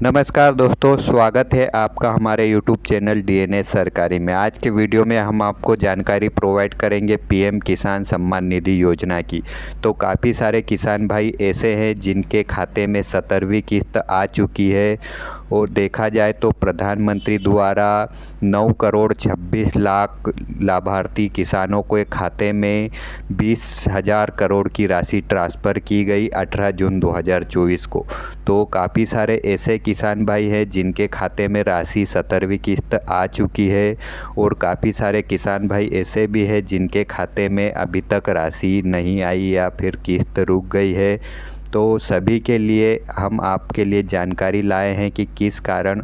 नमस्कार दोस्तों, स्वागत है आपका हमारे YouTube चैनल डीएनए सरकारी में। आज के वीडियो में हम आपको जानकारी प्रोवाइड करेंगे पीएम किसान सम्मान निधि योजना की। तो काफ़ी सारे किसान भाई ऐसे हैं जिनके खाते में 17वीं किस्त आ चुकी है और देखा जाए तो प्रधानमंत्री द्वारा 9 करोड़ 26 लाख लाभार्थी किसानों के खाते में 20,000 करोड़ की राशि ट्रांसफ़र की गई 18 जून 2024 को। तो काफ़ी सारे ऐसे किसान भाई हैं जिनके खाते में राशि 17वीं किस्त आ चुकी है और काफ़ी सारे किसान भाई ऐसे भी हैं जिनके खाते में अभी तक राशि नहीं आई या फिर किस्त रुक गई है। तो सभी के लिए हम आपके लिए जानकारी लाए हैं कि किस कारण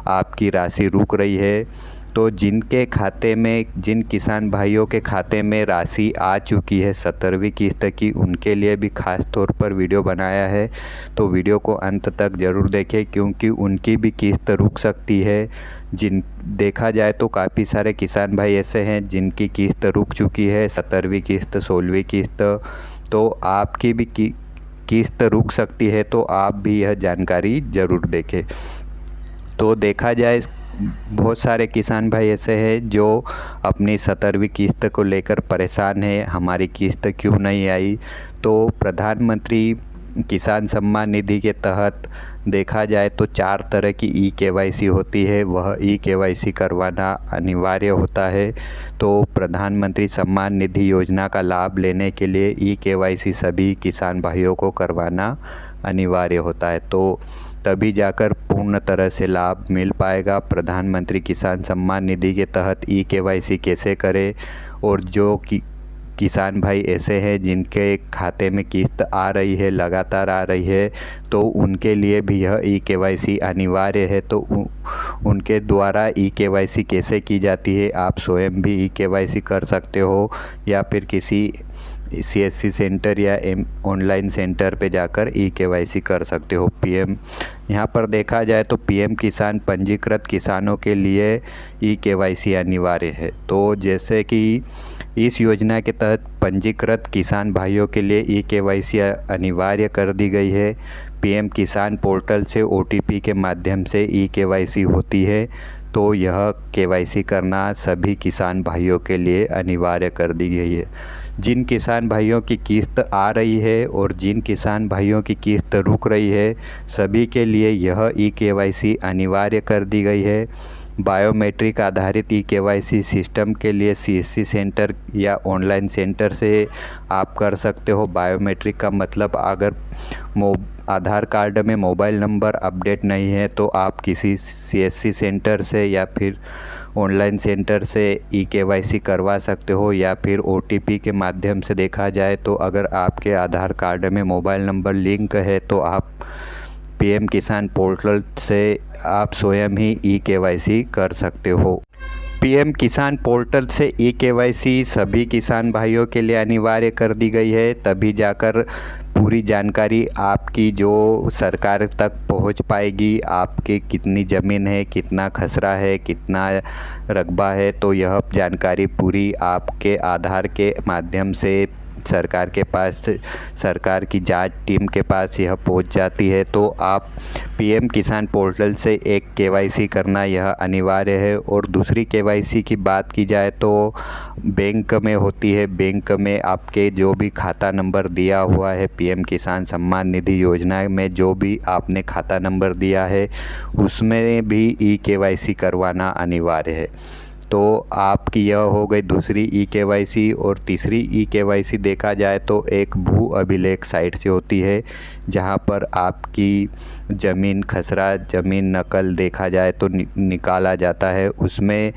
आपकी राशि रुक रही है। तो जिनके खाते में जिन किसान भाइयों के खाते में राशि आ चुकी है 17वीं किस्त की, उनके लिए भी ख़ास तौर पर वीडियो बनाया है। तो वीडियो को अंत तक ज़रूर देखें क्योंकि उनकी भी किस्त रुक सकती है। देखा जाए तो काफ़ी सारे किसान भाई ऐसे हैं जिनकी किस्त रुक चुकी है, 17वीं किस्त 16वीं किस्त। तो आपकी भी किस्त रुक सकती है, तो आप भी यह जानकारी ज़रूर देखें। तो देखा जाए बहुत सारे किसान भाई ऐसे हैं जो अपनी 17वीं किस्त को लेकर परेशान हैं, हमारी किस्त क्यों नहीं आई। तो प्रधानमंत्री किसान सम्मान निधि के तहत देखा जाए तो 4 तरह की ई-केवाईसी होती है, वह ई-केवाईसी करवाना अनिवार्य होता है। तो प्रधानमंत्री सम्मान निधि योजना का लाभ लेने के लिए ई-केवाईसी सभी किसान भाइयों को करवाना अनिवार्य होता है। तो तभी जाकर पूर्ण तरह से लाभ मिल पाएगा। प्रधानमंत्री किसान सम्मान निधि के तहत ई-केवाईसी कैसे करें, और जो किसान भाई ऐसे हैं जिनके खाते में किस्त आ रही है, लगातार आ रही है, तो उनके लिए भी यह ई-केवाईसी अनिवार्य है। तो उनके द्वारा ई-केवाईसी कैसे की जाती है, आप स्वयं भी ई-केवाईसी कर सकते हो या फिर किसी सीएससी सेंटर या ऑनलाइन सेंटर पे जाकर ई-केवाईसी कर सकते हो। यहाँ पर देखा जाए तो पीएम किसान पंजीकृत किसानों के लिए ई-केवाईसी अनिवार्य है। तो जैसे कि इस योजना के तहत पंजीकृत किसान भाइयों के लिए ई-केवाईसी अनिवार्य कर दी गई है। पीएम किसान पोर्टल से ओटीपी के माध्यम से ई-केवाईसी होती है। तो यह केवाईसी करना सभी किसान भाइयों के लिए अनिवार्य कर दी गई है। जिन किसान भाइयों की किस्त आ रही है और जिन किसान भाइयों की किस्त रुक रही है, सभी के लिए यह ई-केवाईसी अनिवार्य कर दी गई है। बायोमेट्रिक आधारित ई-केवाईसी सिस्टम के लिए सीएससी सेंटर या ऑनलाइन सेंटर से आप कर सकते हो। बायोमेट्रिक का मतलब अगर आधार कार्ड में मोबाइल नंबर अपडेट नहीं है तो आप किसी सीएससी सेंटर से या फिर ऑनलाइन सेंटर से ई-केवाईसी करवा सकते हो, या फिर ओटीपी के माध्यम से देखा जाए तो अगर आपके आधार कार्ड में मोबाइल नंबर लिंक है तो आप पीएम किसान पोर्टल से आप स्वयं ही ई-केवाईसी कर सकते हो। पीएम किसान पोर्टल से ई-केवाईसी सभी किसान भाइयों के लिए अनिवार्य कर दी गई है, तभी जाकर पूरी जानकारी आपकी जो सरकार तक पहुंच पाएगी। आपकी कितनी ज़मीन है, कितना खसरा है, कितना रकबा है, तो यह जानकारी पूरी आपके आधार के माध्यम से सरकार के पास, सरकार की जांच टीम के पास यह पहुंच जाती है। तो आप पीएम किसान पोर्टल से एक केवाईसी करना यह अनिवार्य है। और दूसरी केवाईसी की बात की जाए तो बैंक में होती है। बैंक में आपके जो भी खाता नंबर दिया हुआ है पीएम किसान सम्मान निधि योजना में, जो भी आपने खाता नंबर दिया है उसमें भी ई-केवाईसी करवाना अनिवार्य है। तो आपकी यह हो गई दूसरी ई-केवाईसी। और तीसरी ई-केवाईसी देखा जाए तो एक भू अभिलेख साइट से होती है, जहां पर आपकी ज़मीन खसरा, ज़मीन नकल देखा जाए तो निकाला जाता है। उसमें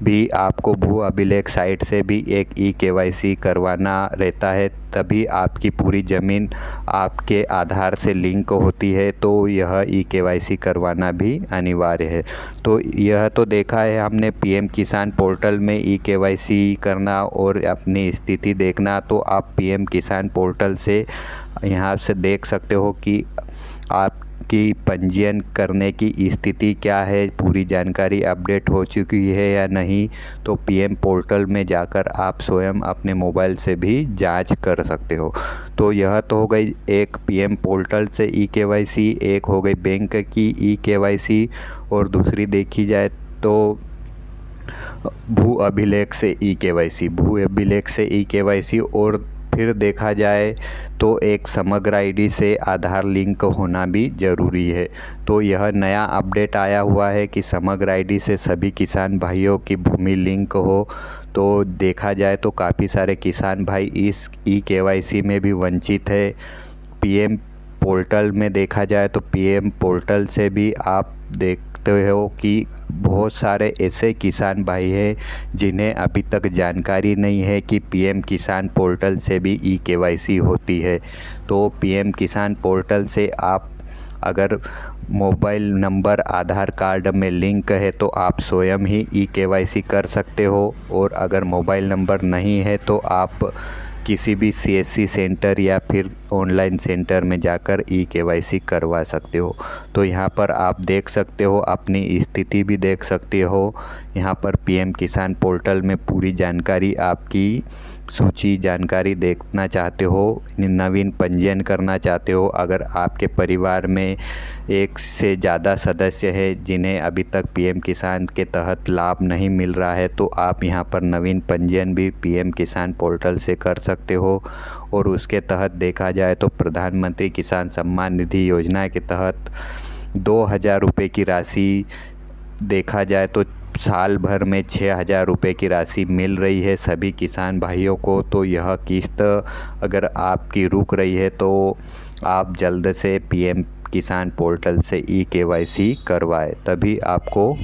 भी आपको भू अभिलेख साइट से भी एक ई-केवाईसी करवाना रहता है, तभी आपकी पूरी ज़मीन आपके आधार से लिंक होती है। तो यह ई-केवाईसी करवाना भी अनिवार्य है। तो यह तो देखा है हमने पीएम किसान पोर्टल में ई-केवाईसी करना और अपनी स्थिति देखना। तो आप पीएम किसान पोर्टल से यहाँ से देख सकते हो कि आप कि पंजीयन करने की स्थिति क्या है, पूरी जानकारी अपडेट हो चुकी है या नहीं, तो पीएम पोर्टल में जाकर आप स्वयं अपने मोबाइल से भी जांच कर सकते हो। तो यह तो हो गई एक पीएम पोर्टल से ई-केवाईसी, एक हो गई बैंक की ई-केवाईसी, और दूसरी देखी जाए तो भू अभिलेख से ई-केवाईसी, और फिर देखा जाए तो एक समग्र आईडी से आधार लिंक होना भी ज़रूरी है। तो यह नया अपडेट आया हुआ है कि समग्र आईडी से सभी किसान भाइयों की भूमि लिंक हो। तो देखा जाए तो काफ़ी सारे किसान भाई इस ई-केवाईसी में भी वंचित है। पीएम पोर्टल में देखा जाए तो पीएम पोर्टल से भी आप देखते हो कि बहुत सारे ऐसे किसान भाई हैं जिन्हें अभी तक जानकारी नहीं है कि पीएम किसान पोर्टल से भी ई-केवाईसी होती है। तो पीएम किसान पोर्टल से आप अगर मोबाइल नंबर आधार कार्ड में लिंक है तो आप स्वयं ही ई-केवाईसी कर सकते हो, और अगर मोबाइल नंबर नहीं है तो आप किसी भी सीएससी सेंटर या फिर ऑनलाइन सेंटर में जाकर ई-केवाईसी करवा सकते हो। तो यहाँ पर आप देख सकते हो, अपनी स्थिति भी देख सकते हो। यहाँ पर पीएम किसान पोर्टल में पूरी जानकारी, आपकी सूची जानकारी देखना चाहते हो, नवीन पंजीयन करना चाहते हो, अगर आपके परिवार में एक से ज़्यादा सदस्य है जिन्हें अभी तक पीएम किसान के तहत लाभ नहीं मिल रहा है, तो आप यहाँ पर नवीन पंजीयन भी पीएम किसान पोर्टल से कर सकते हो। और उसके तहत देखा जाए तो प्रधानमंत्री किसान सम्मान निधि योजना के तहत 2,000 रुपये की राशि, देखा जाए तो साल भर में 6,000 रुपये की राशि मिल रही है सभी किसान भाइयों को। तो यह किस्त अगर आपकी रुक रही है तो आप जल्द से पीएम किसान पोर्टल से ई-केवाईसी करवाएं, तभी आपको